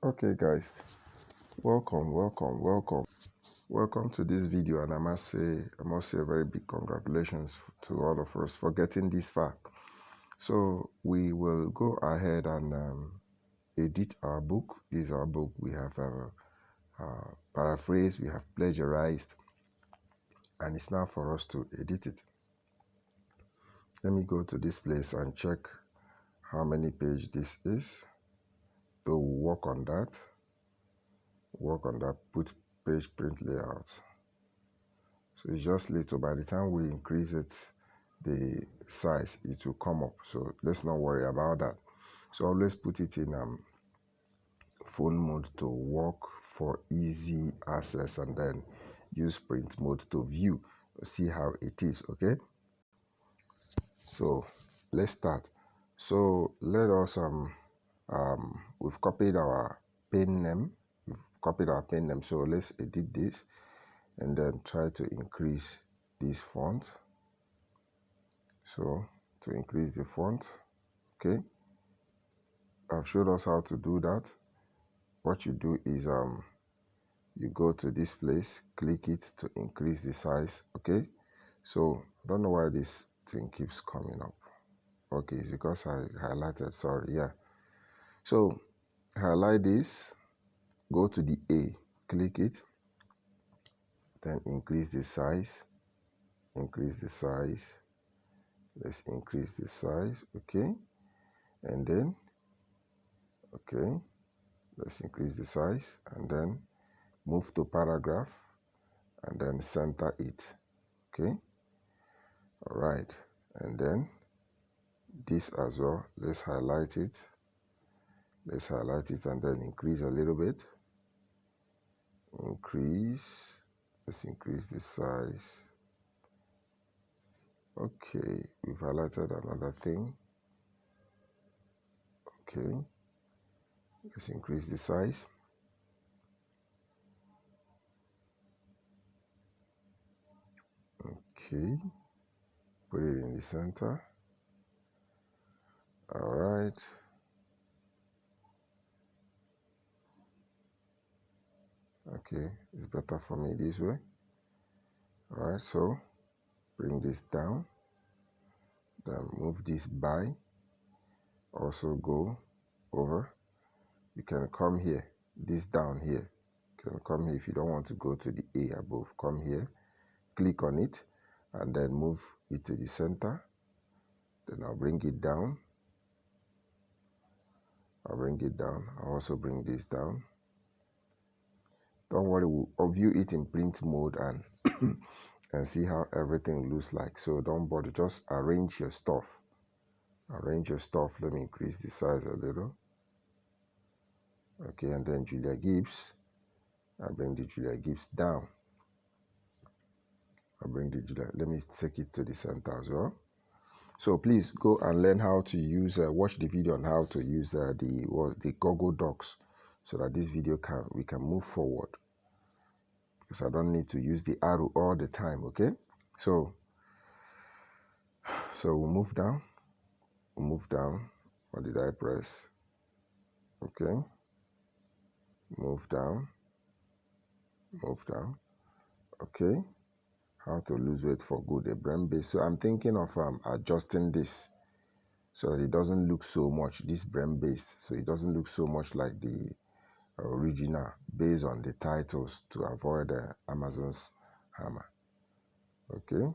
Okay guys, welcome to this video, and I must say a very big congratulations to all of us for getting this far. So we will go ahead and edit our book. This is our book. We have paraphrased, we have plagiarized, and it's now for us to edit it. Let me go to this place and check how many pages this is. So we'll work on that, put page print layout. So it's just little. By the time we increase it, the size, it will come up. So let's not worry about that. So always put it in phone mode to work for easy access, and then use print mode to view, see how it is. Okay, so let's start. So let us we've copied our pen name. So let's edit this and then try to increase this font. So to increase the font, okay, I've showed us how to do that. What you do is you go to this place, click it to increase the size. Okay, so I don't know why this thing keeps coming up. Okay, it's because I highlighted, sorry. Yeah, so highlight this, go to the A, click it, then increase the size. Let's increase the size. Okay, and then okay, let's increase the size, and then move to paragraph and then center it. Okay, all right, and then this as well, let's highlight it and then increase a little bit. Let's increase the size. Okay, we've highlighted another thing. Okay, let's increase the size. Okay, put it in the center. All right, okay, it's better for me this way. All right, so bring this down, then move this by, also go over. You can come here, this down here. You can come here if you don't want to go to the A above. Come here, click on it, and then move it to the center. Then I'll bring it down. I'll also bring this down. Don't worry, we'll view it in print mode and and see how everything looks like. So don't bother, just arrange your stuff. Let me increase the size a little. Okay, and then Julia Gibbs. I bring the Julia Gibbs down. Let me take it to the center as well. So please go and learn how to use, watch the video on how to use the Google Docs, so that this video we can move forward, because I don't need to use the arrow all the time. Okay, so we'll move down. What did I press? Okay, move down. Okay, how to lose weight for good, a brain base. So I'm thinking of adjusting this so that it doesn't look so much, this brain based, so it doesn't look so much like the original, based on the titles, to avoid Amazon's hammer. Okay,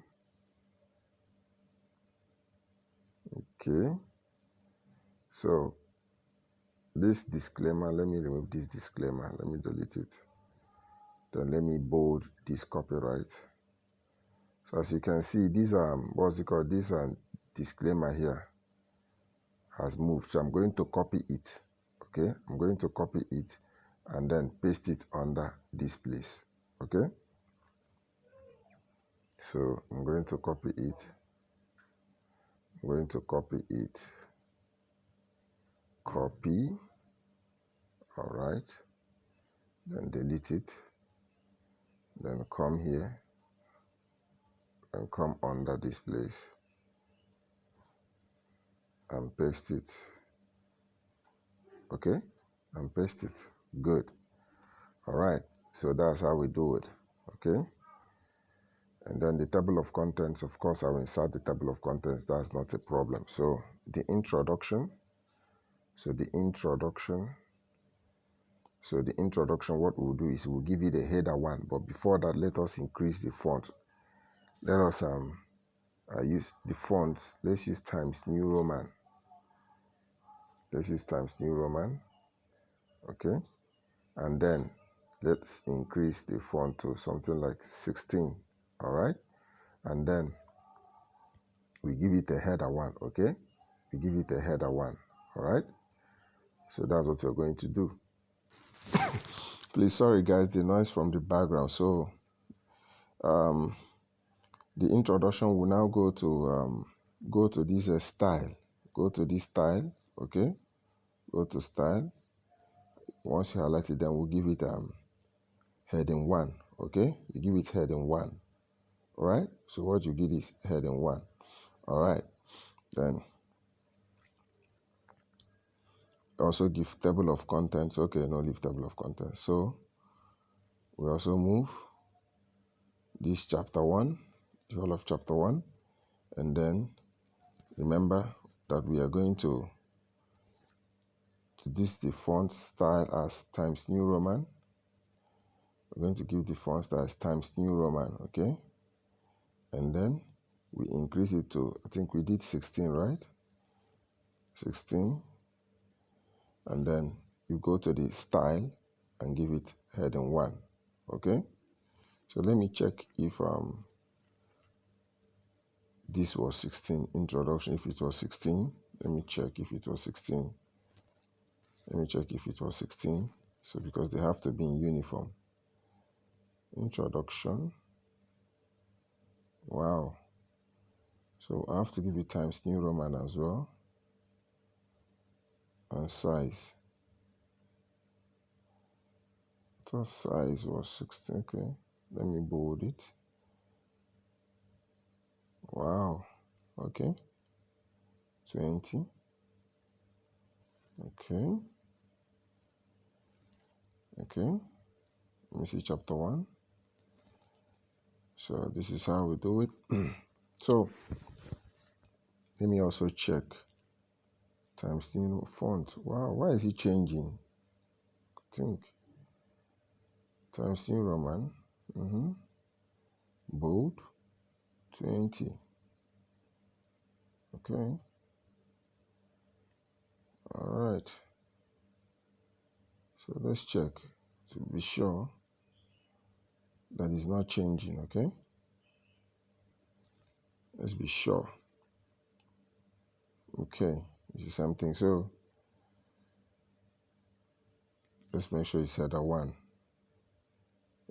so this disclaimer, let me remove this disclaimer, let me delete it, then let me bold this copyright. So as you can see, this this disclaimer here has moved, so I'm going to copy it. Okay, I'm going to copy it and then paste it under this place. Okay, so I'm going to copy it, copy, all right, then delete it, then come here and come under this place and paste it. Okay, and paste it. Good. All right. So that's how we do it. Okay. And then the table of contents, of course, I will insert the table of contents. That's not a problem. So the introduction. So the introduction. So the introduction, what we'll do is we'll give you the header one. But before that, let us increase the font. Let us use the font. Let's use Times New Roman. Let's use Times New Roman. Okay. And then let's increase the font to something like 16. All right. And then we give it a header one. Okay. We give it a header one. All right. So that's what we're going to do. Please, sorry guys, the noise from the background. So the introduction will now go to this style. Go to this style. Okay. Go to style. Once you highlight it, then we'll give it heading 1. Okay. You give it heading 1. All right. So what you get is heading 1. All right. Then also give table of contents. Okay, no, leave table of contents. So we also move this chapter 1, the whole of chapter 1, and then remember that we are going to this the font style as Times New Roman. We're going to give the font style as Times New Roman. Okay, and then we increase it to, I think we did 16, right? 16. And then you go to the style and give it heading 1. Okay. So let me check if this was 16 introduction. If it was 16, let me check if it was 16. Let me check if it was 16. So because they have to be in uniform. Introduction. Wow. So I have to give it Times New Roman as well. And size. I thought size was 16. Okay. Let me bold it. Wow. Okay. 20. Okay. Okay. Let me see chapter 1. So this is how we do it. So let me also check Times New font. Wow, why is it changing? I think Times New Roman. Bold 20. Okay. All right. So let's check to be sure that it's not changing. Okay. Let's be sure. Okay. It's the same thing. So let's make sure it's header 1.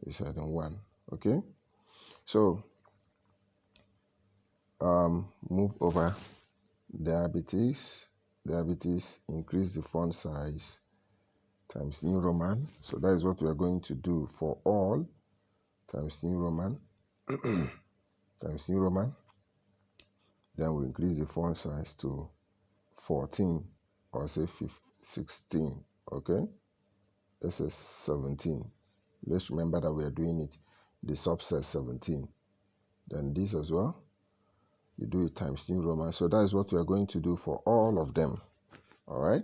It's heading 1. Okay. So move over diabetes, increase the font size, Times New Roman. So that is what we are going to do for all Times New Roman. Times New Roman. Then we increase the font size to 14 or say 16. Okay. This is 17. Let's remember that we are doing it the subset 17. Then this as well. You do it Times New Roman. So that is what we are going to do for all of them. All right.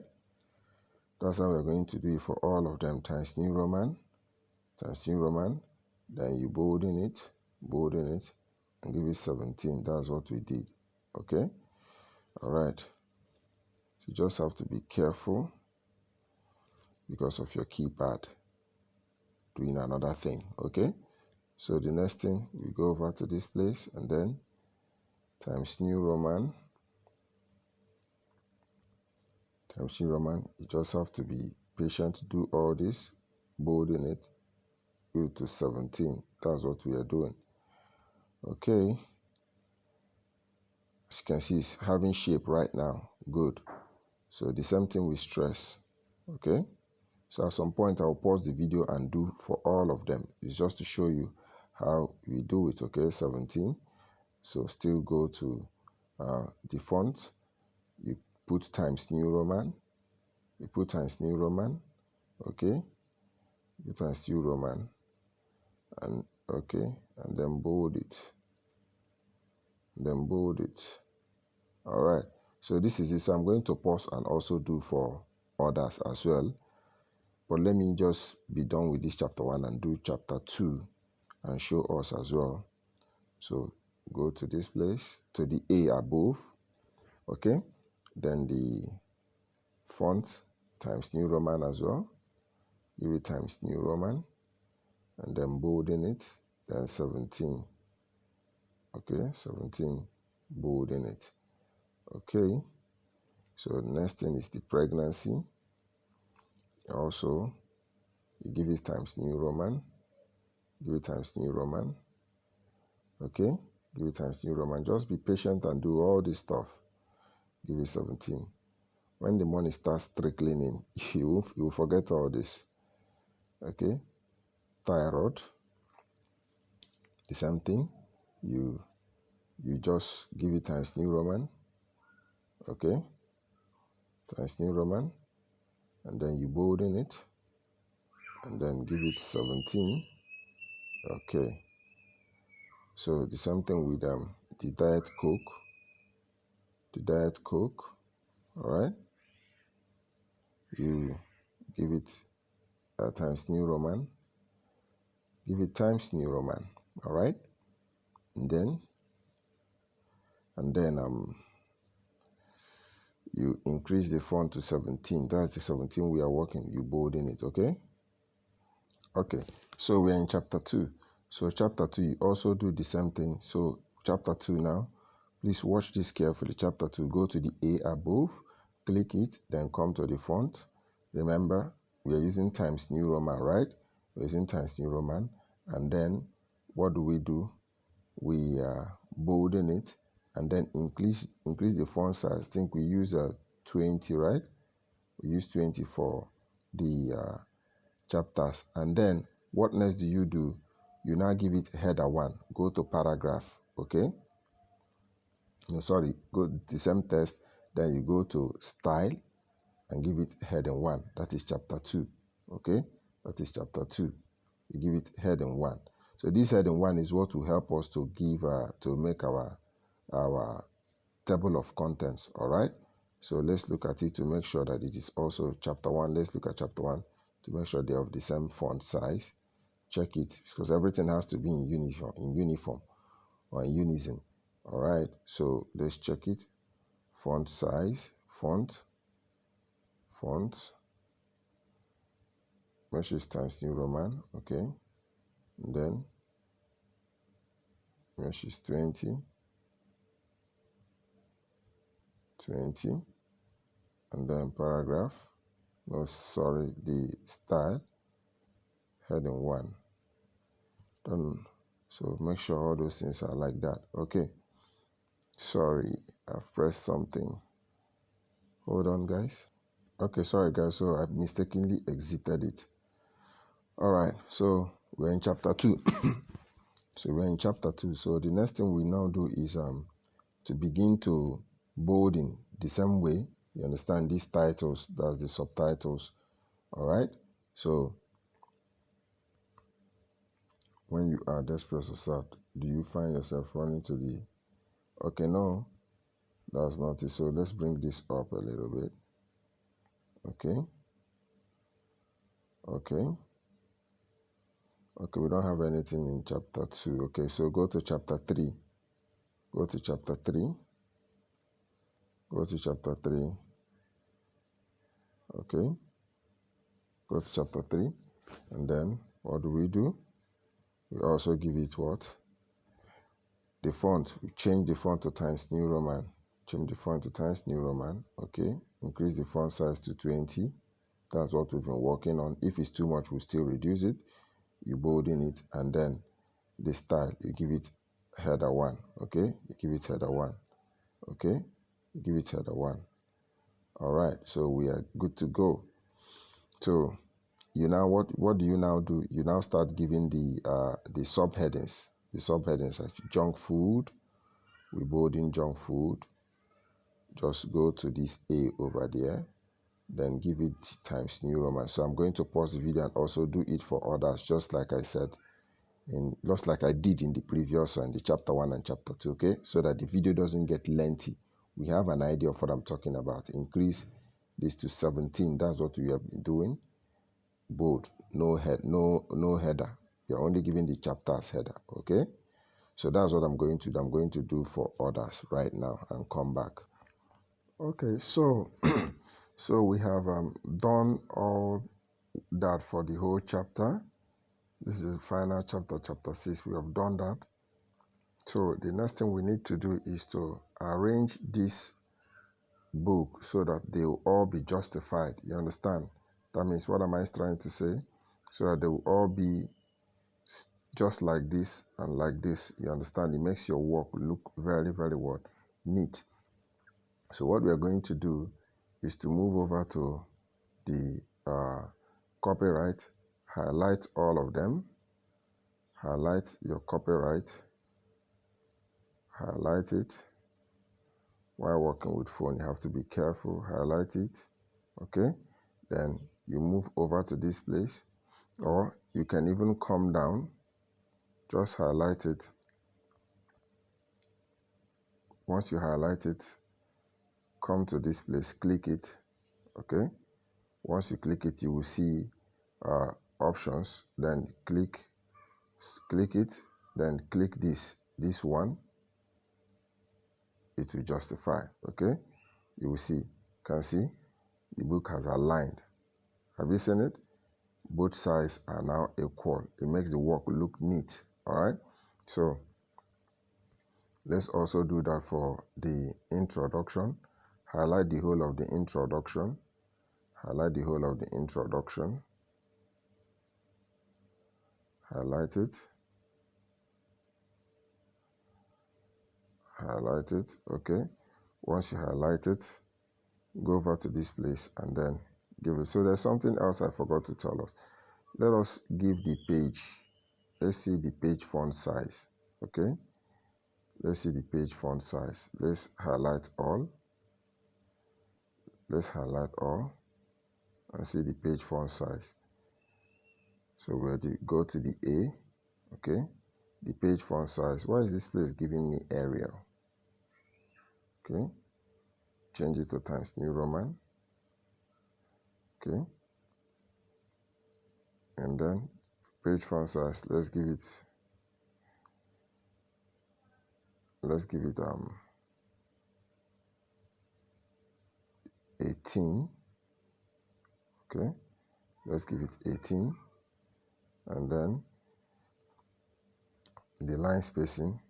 That's how we're going to do it for all of them. Times New Roman. Times New Roman. Then you bolden it, and give it 17. That's what we did. Okay. All right. So you just have to be careful because of your keypad doing another thing. Okay. So the next thing, we go over to this place and then Times New Roman. Times New Roman. You just have to be patient to do all this. Bolden it. Go to 17. That's what we are doing. Okay. As you can see, it's having shape right now. Good. So the same thing with stress. Okay. So at some point, I'll pause the video and do for all of them. It's just to show you how we do it. Okay. 17. So still go to the font. You put Times New Roman. You put Times New Roman. Okay. give Times New Roman, and okay, and then bold it, all right. So this is it. So I'm going to pause and also do for others as well, but let me just be done with this chapter 1 and do chapter 2 and show us as well. So go to this place, to the A above, okay, then the font Times New Roman as well, give it Times New Roman, and then bolding it, then 17, okay, 17, bolding it, okay. So the next thing is the pregnancy, also you give it Times New Roman, give it Times New Roman, okay, give it Times New Roman. Just be patient and do all this stuff. Give it 17. When the money starts trickling in, you will forget all this, okay. Thyroid, the same thing. You just give it Times New Roman, okay, Times New Roman, and then you bolden it, and then give it 17, okay. So the same thing with the Diet Coke, all right. You give it Times New Roman, give it Times New Roman, all right. And then you increase the font to 17. That's the 17 we are working. You bolden it, okay. Okay, so we're in chapter 2. So chapter 2, you also do the same thing. So chapter 2 now, please watch this carefully. Chapter 2, go to the A above, click it, then come to the font. Remember, we are using Times New Roman, right? We're using Times New Roman. And then what do? We bolden it, and then increase the font size. I think we use 20, right? We use 20 for the chapters. And then what next do? You now give it header 1. Go to paragraph, okay. No, sorry, go the same text, then you go to style and give it heading 1. That is chapter 2, okay. That is chapter 2. You give it heading 1. So this heading 1 is what will help us to give to make our table of contents, all right. So let's look at it to make sure that it is also chapter 1. Let's look at chapter 1 to make sure they have the same font size. Check it, because everything has to be in uniform or in unison, all right. So let's check it. Font size, font meshes Times New Roman, okay. And then meshes 20, and then paragraph, no, sorry, the style heading 1. Done. So make sure all those things are like that, okay. Sorry, I've pressed something. Hold on, guys. Okay, sorry guys, so I mistakenly exited it. All right, so we're in chapter 2. So we're in chapter 2. So the next thing we now do is to begin to bolding the same way. You understand these titles, that's the subtitles. All right, so when you are desperate or sad, do you find yourself running to the, okay, no, that's not it. So let's bring this up a little bit. Okay, we don't have anything in chapter 2. Okay, so go to chapter 3. Go to chapter 3. Okay, go to chapter 3, and then what do? We also give it what? The font. We change the font to Times New Roman. Okay, increase the font size to 20. That's what we've been working on. If it's too much, we'll still reduce it. You bolden it, and then the style, you give it header 1. Okay, you give it header 1. Okay, you give it header 1. All right, so we are good to go. So you now, what do you now do? You now start giving the subheadings. The subheadings like junk food. We bolden junk food. Just go to this A over there. then give it Times New Roman. So I'm going to pause the video and also do it for others, just like I said, just like I did in the previous and the chapter 1 and chapter 2, okay? So that the video doesn't get lengthy. We have an idea of what I'm talking about. Increase this to 17. That's what we have been doing. Bold, no header. You're only giving the chapter as header, okay? So that's what I'm going to do. I'm going to do for others right now and come back. Okay, so so we have done all that for the whole chapter. This is the final chapter, chapter 6. We have done that. So the next thing we need to do is to arrange this book so that they will all be justified. You understand? That means, what am I trying to say? So that they will all be just like this and like this. You understand? It makes your work look very, very what? Neat. So what we are going to do is to move over to the copyright, highlight all of them, highlight your copyright, highlight it. While working with phone, you have to be careful. Highlight it, okay? Then you move over to this place, or you can even come down, just highlight it. Once you highlight it, come to this place, click it, okay? Once you click it, you will see options. Then click it, then click this one. It will justify, okay? You will see, can see the book has aligned. Have you seen it? Both sides are now equal. It makes the work look neat. All right, so let's also do that for the introduction. Highlight the whole of the introduction, highlight the whole of the introduction, highlight it, highlight it, okay? Once you highlight it, go over to this place and then give it. So there's something else I forgot to tell us. Let us give the page, let's see the page font size, okay? Let's see the page font size. Let's highlight all. Let's highlight all and see the page font size. So we'll go to the A, okay? The page font size. Why is this place giving me Arial? Okay, change it to Times New Roman, okay? And then page font size, let's give it 18, okay? Let's give it 18, and then the line spacing,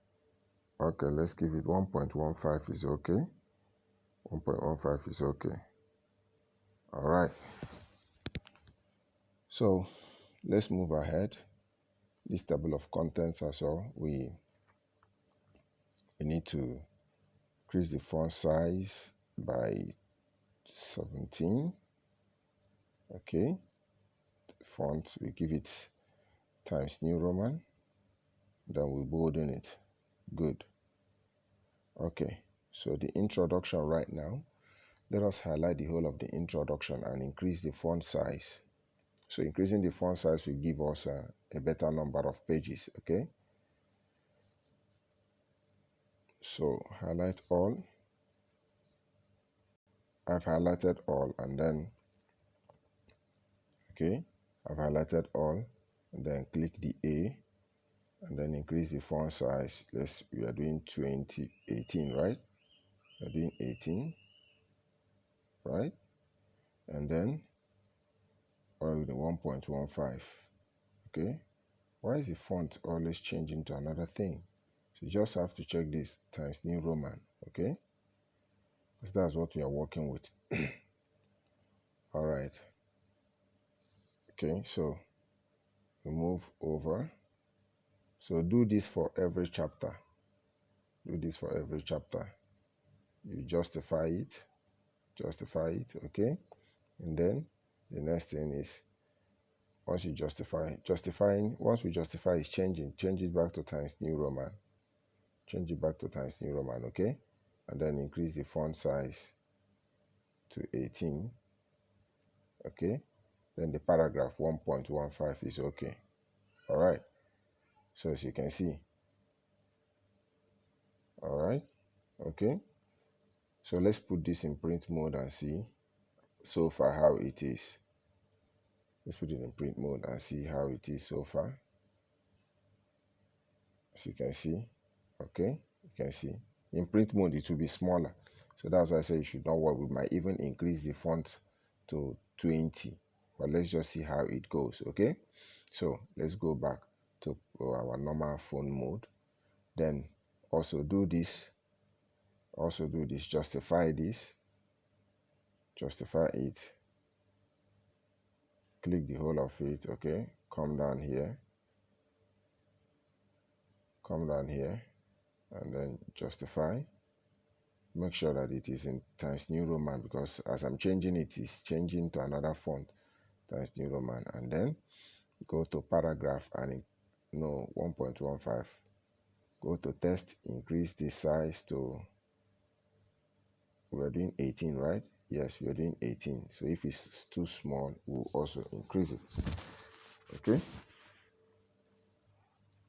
okay, let's give it 1.15 is okay. 1.15 is okay. All right, so let's move ahead. This table of contents as well, we need to increase the font size by 17, okay? The font, we give it Times New Roman, then we bolden it. Good. Okay, so the introduction right now, let us highlight the whole of the introduction and increase the font size. So increasing the font size will give us a better number of pages, okay? So highlight all. I've highlighted all, and then, okay, I've highlighted all, and then click the A, and then increase the font size. We are doing 18, right? We're doing 18, right? And then or the 1.15, okay? Why is the font always changing to another thing? So you just have to check this Times New Roman, okay? Because that's what we are working with. All right. Okay, so we move over. So do this for every chapter. Do this for every chapter. You justify it, okay? And then the next thing is, once you once we justify is changing, change it back to Times New Roman. Change it back to Times New Roman, okay? And then increase the font size to 18. Okay, then the paragraph 1.15 is okay. All right, so as you can see, all right, okay, so let's put this in print mode and see so far how it is. Let's put it in print mode and see how it is so far. As you can see, okay, you can see in print mode it will be smaller, so that's why I say you should not worry. We might even increase the font to 20, but let's just see how it goes. Okay, so let's go back to our normal phone mode, then also do this, justify this, justify it, click the whole of it. Okay, come down here, and then justify. Make sure that it is in Times New Roman, because as I'm changing it, it's changing to another font, Times New Roman. And then go to paragraph and no 1.15. Go to text, increase the size to, we're doing 18, right? Yes, we're doing 18. So if it's too small, we'll also increase it. Okay.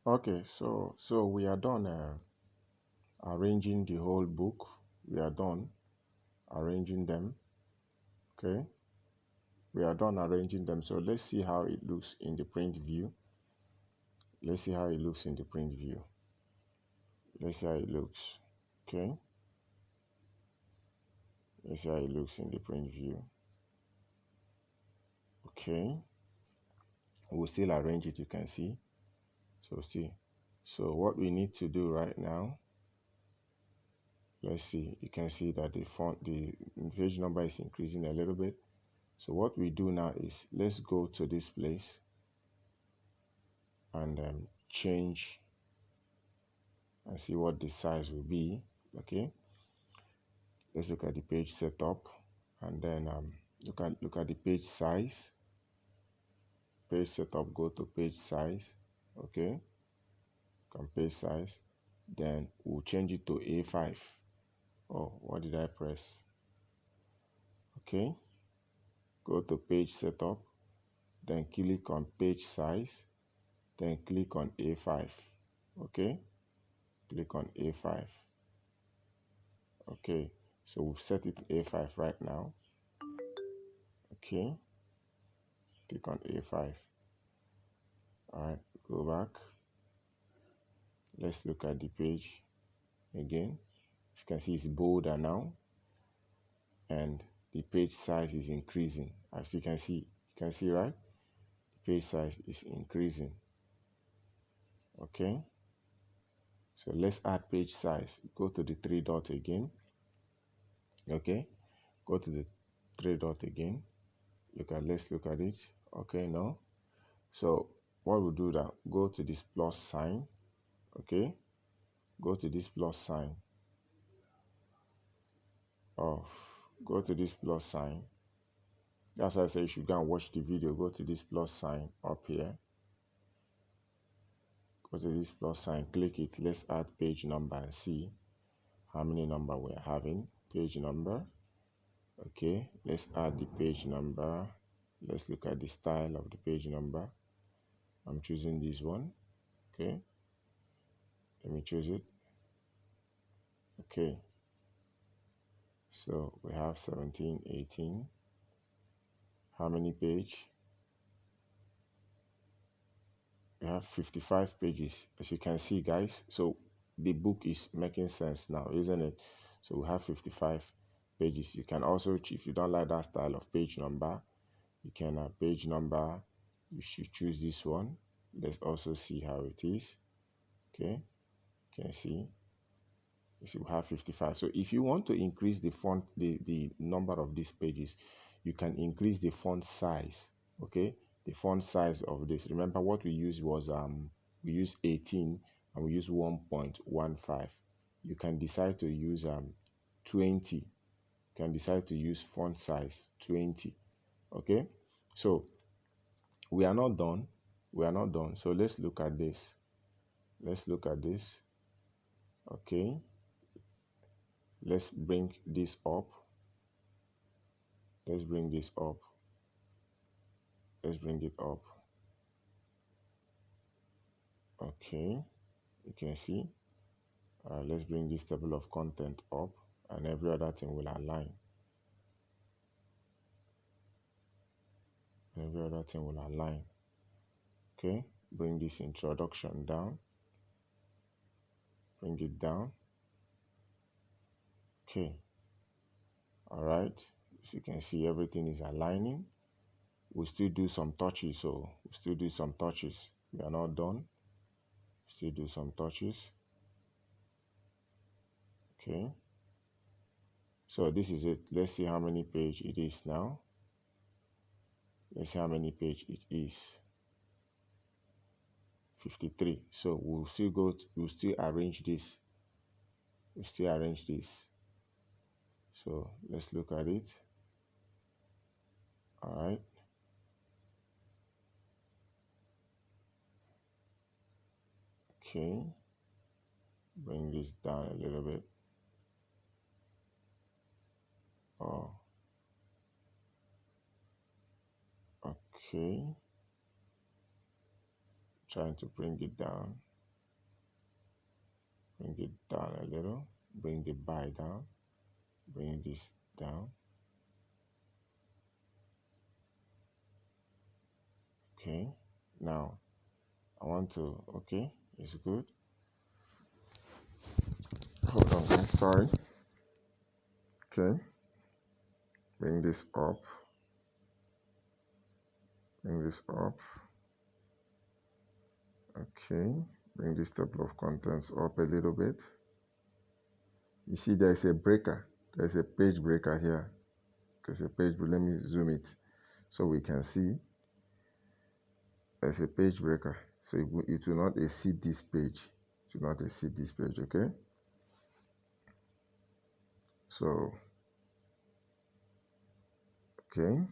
Okay, so we are done arranging the whole book. We are done arranging them. Okay, we are done arranging them. So let's see how it looks in the print view. Let's see how it looks in the print view. Let's see how it looks. Okay, let's see how it looks in the print view. Okay, we'll still arrange it, you can see. So see, so what we need to do right now, let's see, you can see that the font, the page number is increasing a little bit. So what we do now is, let's go to this place and change and see what the size will be. Okay, let's look at the page setup, and then look at the page size. Page setup, go to page size. Okay, can page size, then we'll change it to A5. Oh, what did I press? Okay, go to page setup, then click on page size, then click on A5. Okay, click on A5. Okay, so we've set it A5 right now. Okay, click on A5. All right, go back. Let's look at the page again. As you can see, it's bolder now, and the page size is increasing. As you can see, right? The page size is increasing. Okay, so let's add page size. Go to the three dots again. Okay, go to the three dot again. Let's look at it. Okay, no. So what we'll do that, go to this plus sign. Okay, go to this plus sign. Oh, go to this plus sign. That's why I say you should go and watch the video. Go to this plus sign up here. Go to this plus sign, click it. Let's add page number and see how many number we're having. Page number. Okay, let's add the page number. Let's look at the style of the page number. I'm choosing this one. Okay, let me choose it. Okay, so we have 17, 18. How many page? We have 55 pages, as you can see, guys. So the book is making sense now, isn't it? So we have 55 pages. You can also, if you don't like that style of page number, you can page number, you should choose this one. Let's also see how it is. Okay, you can see, you see we have 55. So if you want to increase the font, the number of these pages, you can increase the font size. Okay, the font size of this. Remember what we used was we use 18 and we use 1.15. You can decide to use 20. You can decide to use font size 20. Okay, so we are not done. We are not done. So let's look at this. Let's look at this. Okay, let's bring this up. Let's bring this up. let's bring it up. Okay, you can see. Let's bring this table of content up, and every other thing will align. Every other thing will align. Okay, bring this introduction down. Bring it down. Okay. All right. As you can see, everything is aligning. We'll still do some touches. So we'll still do some touches. We are not done. Still do some touches. Okay. So this is it. Let's see how many page it is now. Let's see how many page it is. 53. So we'll still arrange this. We'll still arrange this. So let's look at it. All right. Okay. Bring this down a little bit. Oh. Okay. Trying to bring it down. Bring it down a little. Bring the by down. Bring this down. Okay. Now I want to, okay, it's good. Hold on, guys, sorry. Okay. Bring this up. Bring this up. Okay. Bring this table of contents up a little bit. You see there's a breaker. There's a page breaker here. There's a page, let me zoom it so we can see. There's a page breaker. So it will not exceed this page. It will not exceed this page, okay? So, okay.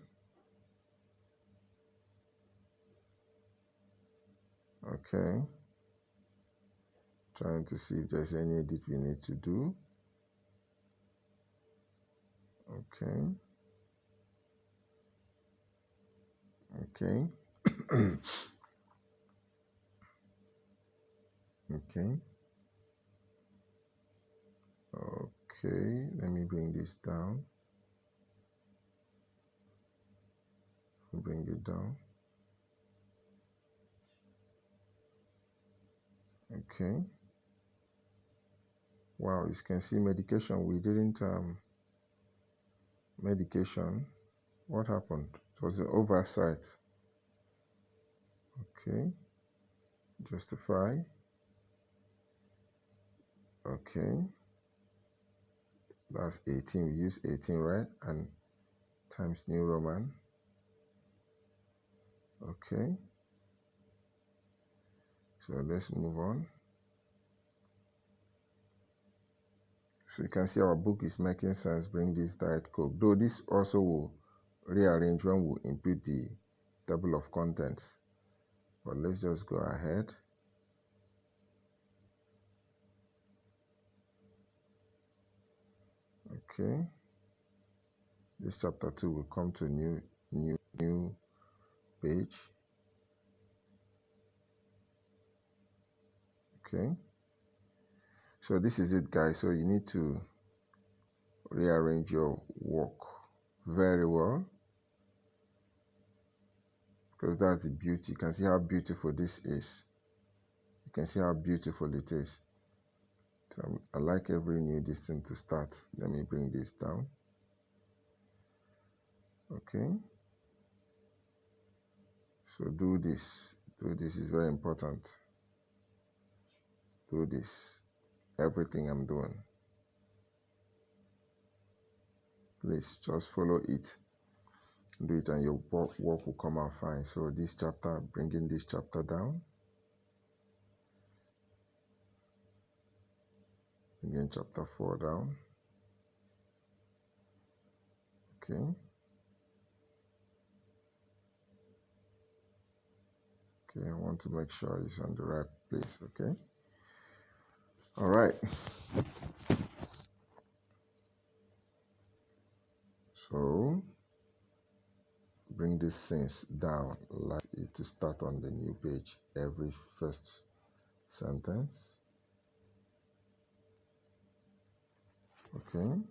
Okay. Trying to see if there's any edit we need to do. Okay. Okay. Okay. Okay. Let me bring this down. Bring it down. Okay. Wow, you can see medication. We didn't medication. What happened? It was an oversight. Okay. Justify. Okay. That's 18. We use 18, right? And times New Roman. Okay. So let's move on. So you can see our book is making sense. Bring this Diet Coke. Though this also will rearrange when we input the table of contents. But let's just go ahead. Okay. This chapter 2 will come to new page. Okay. So this is it, guys. So you need to rearrange your work very well, because that's the beauty. You can see how beautiful this is. You can see how beautiful it is. So I like every new thing to start. Let me bring this down. Okay. So do this. Do this is very important. Do this. Everything I'm doing. Please just follow it. Do it and your work will come out fine. So this chapter, bringing this chapter down. Bringing chapter 4 down. Okay. Okay, I want to make sure it's on the right place. Okay. All right. So bring this since down, like it to start on the new page every first sentence. Okay.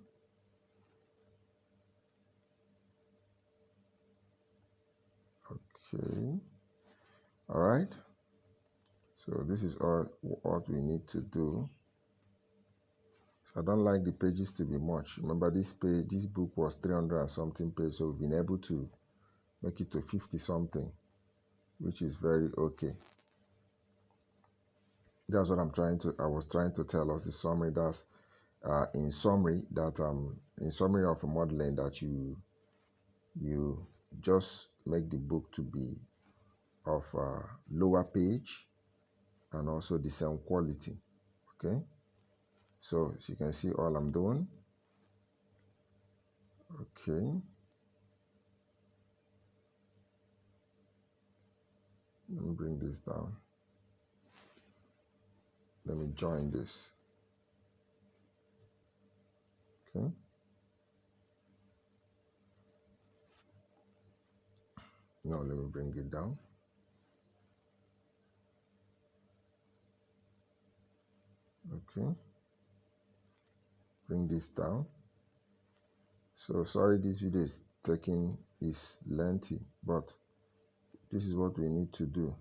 Okay. All right. So this is all what we need to do. So I don't like the pages to be much. Remember, this book was 300 and something pages, so we've been able to make it to 50 something, which is very okay. That's what I was trying to tell us. The summary, that's in summary of modeling, that you just make the book to be of lower page and also the same quality. Okay, so as you can see, all I'm doing. Okay, let me bring this down. Let me join this. Okay, now let me bring it down. Okay, bring this down. So sorry, this video is lengthy, but this is what we need to do.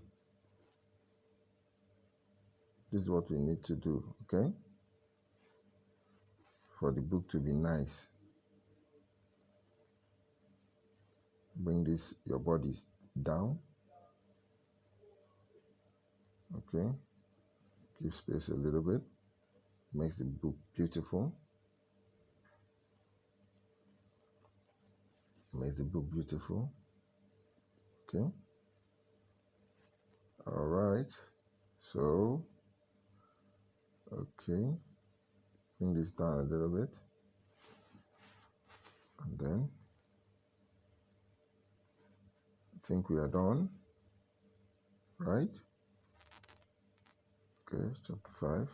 This is what we need to do, okay? For the book to be nice. Bring your body down. Okay. Give space a little bit. Makes the book beautiful. Makes the book beautiful. Okay. All right. So, okay. Bring this down a little bit. And then, I think we are done. Right? Okay, chapter 5.